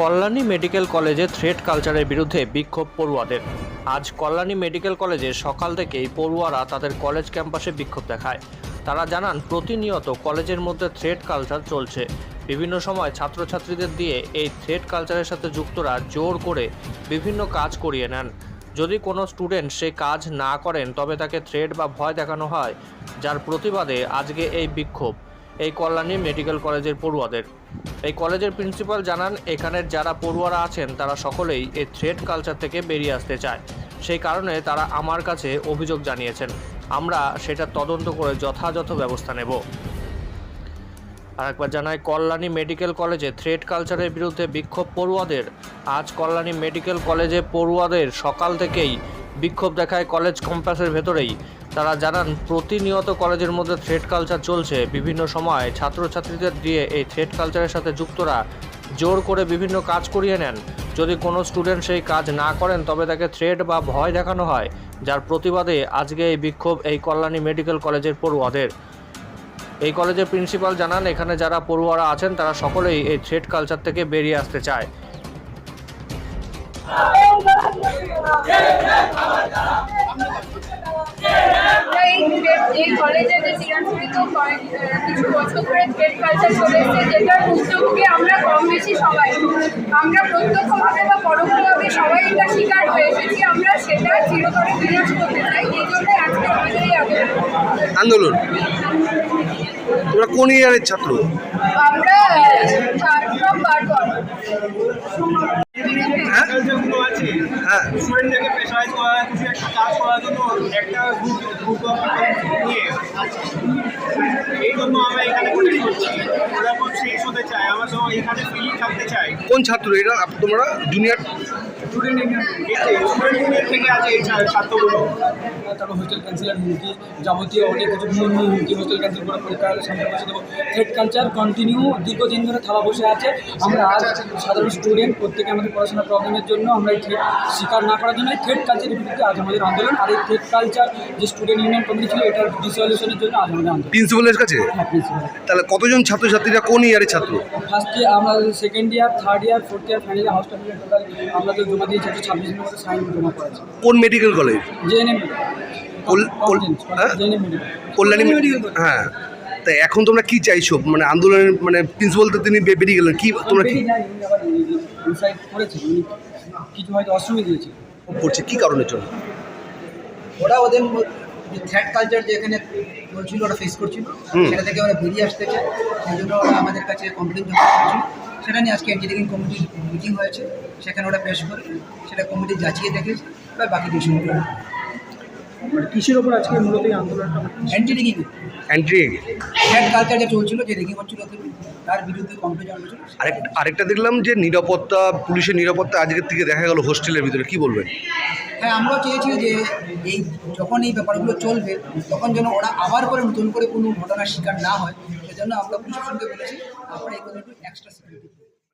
Kalyani medical কলেজে threat কালচারের বিরুদ্ধে বিক্ষোভ পড়ুয়াদের। আজ কল্যাণী মেডিকেল কলেজে সকাল থেকেই পড়ুয়ারা তাদের কলেজ ক্যাম্পাসে বিক্ষোভ দেখায়। তারা জানান প্রতিনিয়ত কলেজের মধ্যে থ্রেট কালচার চলছে। বিভিন্ন সময় ছাত্রছাত্রীদের দিয়ে এই থ্রেট কালচারের সাথে যুক্তরা জোর করে বিভিন্ন কাজ করিয়ে নেন। যদি কোনো স্টুডেন্ট সেই কাজ না করেন তবে তাকে থ্রেট বা ভয় দেখানো হয়, যার প্রতিবাদে আজকে এই বিক্ষোভ এই কল্যাণী মেডিকেল কলেজের পড়ুয়াদের। এই কলেজের প্রিন্সিপাল জানান, এখানের যারা পড়ুয়ারা আছেন তারা সকলেই এই থ্রেট কালচার থেকে বেরিয়ে আসতে চায়। সেই কারণে তারা আমার কাছে অভিযোগ জানিয়েছেন। আমরা সেটা তদন্ত করে যথাযথ ব্যবস্থা নেব। আরেকবার জানাই, কল্যাণী মেডিকেল কলেজে থ্রেট কালচারের বিরুদ্ধে বিক্ষোভ পড়ুয়াদের। আজ কল্যাণী মেডিকেল কলেজে পড়ুয়াদের সকাল থেকেই বিক্ষোভ দেখায় কলেজ ক্যাম্পাসের ভেতরেই। তারা জানান প্রতিনিয়ত কলেজের মধ্যে থ্রেট কালচার চলছে। বিভিন্ন সময় ছাত্রছাত্রীদের দিয়ে এই থ্রেট কালচারের সাথে যুক্তরা জোর করে বিভিন্ন কাজ করিয়ে নেন। যদি কোনো স্টুডেন্ট সেই কাজ না করেন তবে তাকে থ্রেট বা ভয় দেখানো হয়, যার প্রতিবাদে আজকে এই বিক্ষোভ এই কল্যাণী মেডিকেল কলেজের পড়ুয়াদের। এই কলেজের প্রিন্সিপাল জানান, এখানে যারা পড়ুয়ারা আছেন তারা সকলেই এই থ্রেট কালচার থেকে বেরিয়ে আসতে চায়। এই কলেজে যে চিরাচরিত কিছু বছর ধরে থ্রেট কালচার চলেছে, যেটার উদ্যোগকে আমরা কম বেশি সবাই, আমরা প্রত্যক্ষভাবে বা পরোক্ষভাবে সবাই এটা শিকার হয়ে এসেছি। আমরা সেটা চিরতরে বিনাশ করতে চাই। এই জন্যই আজকে আমাদের এই আন্দোলন। তোমরা কোন ইয়ারের ছাত্র? আমরা হ্যাঁ, স্টুডেন্টদেরকে প্রেশারাইজ করা হয় কিছু একটা কাজ করার জন্য, একটা গ্রুপ নিয়ে। এই জন্য আমরা এখানে করছি, ওরা খুব শেষ হতে চায়, আমরা সব এখানে ফ্রি থাকতে চাই। কোন ছাত্র এরা? তোমরা জুনিয়র স্টুডেন্ট ইউনিয়ন থেকে আছে এই ছাত্রগুলো। তারপর হোস্টেল ক্যান্সেলের হুমকি, যাবতীয় অনেক কিছু হুমকি, হোস্টেল ক্যান্সেল করে পরীক্ষার সামনে বসে দেবো। থ্রেট কালচার কন্টিনিউ দীর্ঘদিন ধরে থাবা বসে আছে। আমরা আজ সাধারণ স্টুডেন্ট প্রত্যেকে আমাদের পড়াশোনার প্রবলেমের জন্য আমরা এই থ্রেট স্বীকার না করার জন্য এই থ্রেট কালচারের বিরুদ্ধে আজ আমাদের আন্দোলন। আর এই থ্রেট কালচার যে স্টুডেন্ট ইউনিয়ন কমিটি ছিল, এটার ডিসলিউশনের জন্য আজ আমাদের আন্দোলন। প্রিন্সিপালের কাছে? হ্যাঁ, প্রিন্সিপাল। তাহলে কতজন ছাত্রছাত্রীরা কোন ইয়ারের ছাত্র? ফার্স্ট ইয়ার, আমরা second year, third year, fourth year, final year, house total আমরা তো জমা দিয়েছি 26 দিনের মধ্যে সাইন জমা করেছি। কোন medical college? GNM Kalyani medical. হ্যাঁ, তা এখন তোমরা কি চাইছো? মানে আন্দোলনের মানে প্রিন্সিপাল তো তিনি বেরিয়ে গেলেন, কি তোমরা কি কিছু হয়তো অসুবিধা দিয়েছে করছে কি কারণের জন্য? ওরা ওদের থ্রেট কালচার যে এখানে বলছিল ওরা ফেস করছিল, সেটা থেকে ওরা বেরিয়ে আসতে চায়। সেই জন্য ওরা আমাদের কাছে কমপ্লেন জমা করেছিল। সেটা নিয়ে আজকে এঞ্জিনিয়ারিং কমিটির মিটিং হয়েছে, সেখানে ওরা পেশ করে সেটা কমিটি যাচিয়ে দেখেছে, এবার বাকি ডিসিশন করে। কৃষির ওপর আজকে মূলত এই আন্দোলনটা অ্যান্টি রিগিং, থ্রেট কালচার যে চলছিল, যে রিগিং হচ্ছিল তার বিরুদ্ধে কমপ্লেন জমা করেছিল। আরেকটা দেখলাম যে নিরাপত্তা, পুলিশের নিরাপত্তা আজকের থেকে দেখা গেল হোস্টেলের ভিতরে, কি বলবেন? হ্যাঁ, আমরাও চেয়েছি যে এই যখন এই ব্যাপারগুলো চলবে তখন যেন ওরা আবার করে নতুন করে কোনো ঘটনার শিকার না হয়। সেজন্য আমরা প্রশাসনকে বলেছি আপনারা এই একটু এক্সট্রা সিকিউরিটি